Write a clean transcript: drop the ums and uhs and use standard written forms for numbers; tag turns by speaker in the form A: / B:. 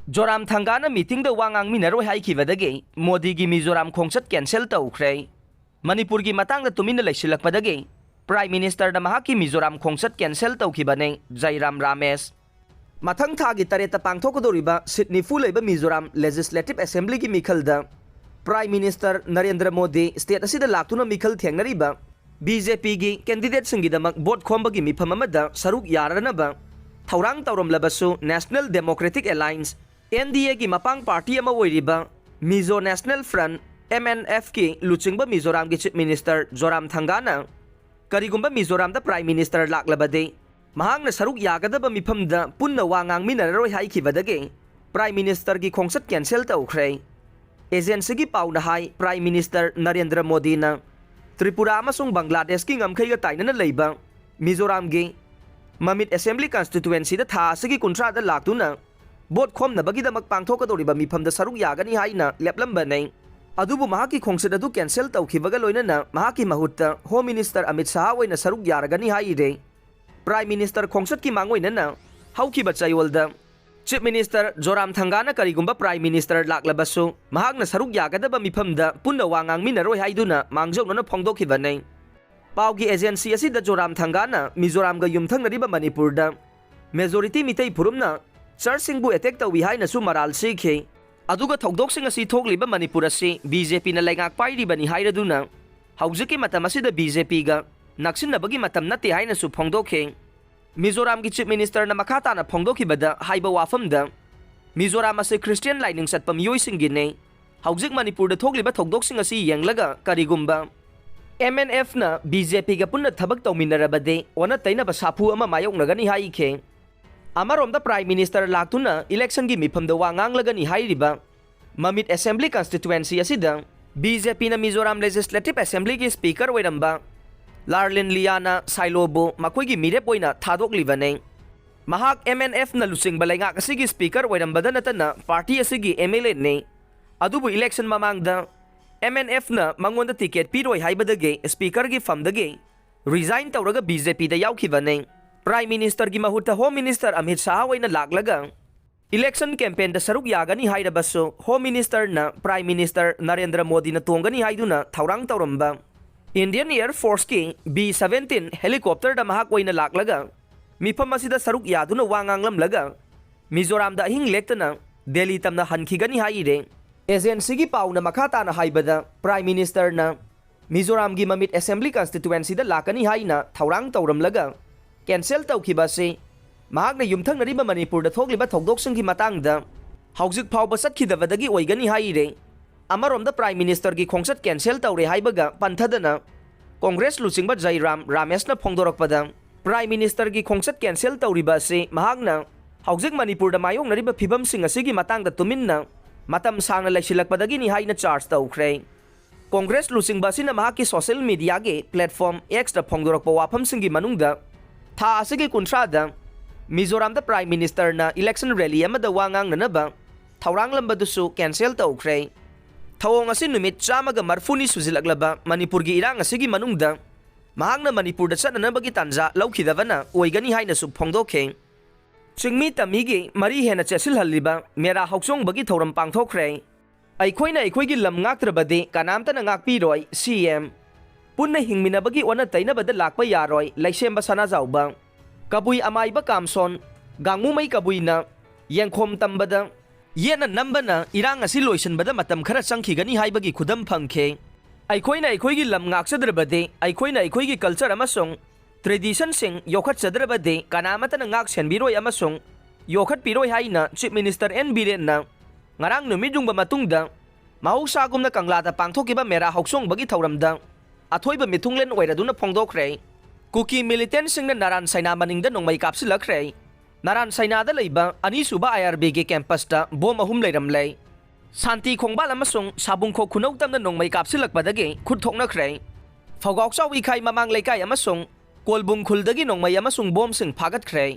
A: Joram थंगाना meeting द वांगांग मिनरोय हाइखिबदगे मोदी की मिजोराम खोंगचत कैंसिल तौख्रे मणिपुर की मतंग तुमिन लेसिलकपदगे प्राइम मिनिस्टर द महाकी मिजोराम खोंगचत कैंसिल तौखिबने जयराम रामेश मथंग थागी तरेत पांगथोकदोरिबा सीट निफु लेबा मिजोराम लेजिस्लेटिव असेंबली की मिखल द prime minister Narendra Modi state असिद लाक्तुना मिखल थेंगनरिबा बीजेपी की कैंडिडेट सिंगिदमक वोट खोंबगी मिफम अमदा सरुक यारनबा थौरांग तौरमलबसु नेशनल डेमोक्रेटिक अलायंस NDA की मपांग पार्टी अमा ओइरिबा मिजो नेशनल फ्रंट MNF की लुचिंगबा मिजोराम की चीफ मिनिस्टर जोराम थंगाना करिगुंबा मिजोराम द प्राइम मिनिस्टर लाक्लबदे महांगना सरुक यागदबा मिफमदा पुन्ना वांगांग मिनरोय हाइखिबदगे प्राइम मिनिस्टर की खोंगसत कैंसिल तौख्रे एजेंसी की पाउना हाई प्राइम मिनिस्टर नरेंद्र मोदी ना त्रिपुरा अमसुंग बांग्लादेश की ngमखैगा ताइनना लेबा मिजोराम की ममित असेंबली कॉन्स्टिट्यूएंसी द था असगी कुंट्रा द लाक्तुना बोट खोमनबगीदमक पांगथोकदोरिबा मिफमदा सरुक यागनी हाइना लेपलंबनै अदुबु महाकी खोंगसद अदु कैंसिल तौखिबगा लोइनना महाकी महुत्ता होम मिनिस्टर अमित शाह ओइना सरुक यारगनी हाइरे प्राइम मिनिस्टर खोंगसद की मांगोइनना हौखिबा चयोलदा चीफ मिनिस्टर जोराम थंगाना करिगुंबा प्राइम मिनिस्टर लाक्लबसु महाकना सरुक यागदबा मिफमदा पुन्ना वांगांग मिनरोय हाइदुना मांगजौनना फोंदोखिबनै पाउगी एजेंसी असिदा जोराम थंगाना मिजोरामगा युमथंगरिबा मणिपुरदा मेजोरिटी मितै फुरुमना चर्चसिंगबु एटेक तौबी हाइनसु मराल सिखे अदुगा थौदोकसिंग असि थोकलिबा मणिपुर असि बीजेपी ना लैंगाक पाइरिबनी हाइरदुना हौजिकी मतम असिदा बीजेपी गा नक्सिनबगी मतम नते हाइनसु फोंदोखे मिजोराम की चीफ मिनिस्टर ना मखाताना फोंदोखिबदा हाइबा वाफमदा मिजोराम असि क्रिश्चियन लाइनिंग सत्पा मियोइसिंगिने हौजिक मणिपुर दा थोकलिबा थौदोकसिंग असि येंगलगा करिगुंबा MNF ना बीजेपी गा पुन्ना थबक तौमिनरबदे ओना तैनबा साफु अमा मायोंगनगनी हाइखे अमरोम द प्राइम मिनिस्टर लाक्तुना इलेक्शन की मिफमदा वांगांगलगनी हाइरिबा ममित असेंबली कॉन्स्टिट्यूएंसी असिदा बीजेपी ना मिजोराम लेजिस्लेटिव असेंबली की स्पीकर ओइरंबा लार्लिन लियाना साइलोबो मखोइगी मिरेप ओइना थादोकलिबने महाक MNF ना लुचिंगबा लैंगाक असिगी स्पीकर ओइरंबदा नतना पार्टी असिगी MLA ने अदुबु इलेक्शन ममांगदा MNF ना मंगोंदा टिकेट पिरोय हाइबदगे स्पीकर की फमदगे रिजाइन तौरगा बीजेपी दा याउखिबने प्राइम मिनिस्टर की महुत्ता होम मिनिस्टर अमित शाह ओइना लाक्लगा इलेक्शन कैंपेन दा सरुक यागनी हाइरबसु होम मिनिस्टर ना प्राइम मिनिस्टर नरेंद्र मोदी ना तोंगनी हाइदुना थौरांग तौरंबा इंडियन एयर फोर्स की B-17 हेलीकॉप्टर दा महाक ओइना लाक्लगा मिफम असिदा सरुक यादुना वांगांगलमलगा मिजोराम दा अहिंग लेक्तना दिल्ली तमना हनखिगनी हाइरे एजेंसी की पाउना मखाताना हाइबदा प्राइम मिनिस्टर ना मिजोराम की ममित असेंबली कॉन्स्टिट्यूएंसी दा लाकनी हाइना थौरांग तौरमलगा कैंसिल तौखिबासे महाकना युमथंगरिबा मणिपुर दा थोकलिबा थौदोकसिंगी मतंगदा हौजिक फावबा सत्खिदबदगी ओइगनी हाइरे अमरोमदा प्राइम मिनिस्टर की खोंगसत कैंसिल तौरे हाइबगा पंथदना कांग्रेस लुचिंगबा जयराम रामेशना फोंदोरकपदा प्राइम मिनिस्टर की खोंगसत कैंसिल तौरिबासे महाकना हौजिक मणिपुर दा मायोंगनरिबा फिबमसिंग असिगी मतंगदा तुमिन्ना मतम सांगना लैसिलकपदगिनी हाइना चार्ज तौख्रे कांग्रेस लुचिंगबासिना महाकी सोशल मीडिया के प्लेटफॉर्म X दा फोंदोरकपा वाफमसिंगी मनुंगदा था असगी कुंट्रादा मिजोराम दा प्राइम मिनिस्टर ना इलेक्शन रैली अमदा वांगांगनबा थौरांगलंबदुसु कैंसिल तौख्रे थौंग असि नुमित चामगा मरफुनी सुजिलकलबा मणिपुर की इरांग असिगी मनुंगदा महांगना मणिपुर दा चटनबगी तांजा लौखिदबना ओइगनी हाइनसु फोंदोखे चिंगमी तमीगी मरी हेना चेसिलहल्लिबा मेरा हौसोंगबगी थौरम पांगथोख्रे अइखोइना अइखोइगी लम ngaktrabade kanamtana ngakpiroi CM पुन्ना हिंगमिनबगी ओना तैनबदा लाकपा यारोय लैसेंबा सनाजाउबा कबुई अमाइबा कामसोन गांगमुमै कबुइना येंखोम तंबदा येना नंबना इरांग असि लोइसनबदा मतम खरा चंखिगनी हाइबगी खुदम फंखे अइखोइना अइखोइगी लम ngakचद्रबदे अइखोइना अइखोइगी कल्चर अमसोंग ट्रेडिशन सिंग योखतचद्रबदे कनामतना ngak सेनबिरोय अमसोंग योखत पिरोय हाइना चीफ मिनिस्टर N Biren ना ngarang नुमिजुंगबा मतुंगदा mahausaगुमना कंगलादा पांगथोकिबा मेरा हौसोंगबगी थौरमदा अथोइबा मिथुंगलेन ओइरादुना फोंदोख्रे कुकी मिलिटेंट सिंगना नारायण सैना मनिंगदा नोंमै कापसिलख्रे नारायण सैनादा लैबा अनीसुबा IRB के कैंपसता बोम अहुम लैरमलै शांति खोंगबाल अमसुंग साबुंखो खुनौतमना नोंमै कापसिलकपदगे खुद थोकनख्रे फौगावचाव इखाई ममांग लैकाई अमसुंग कोलबुंग खुलदगी नोंमै अमसुंग बोम सिंग फागतख्रे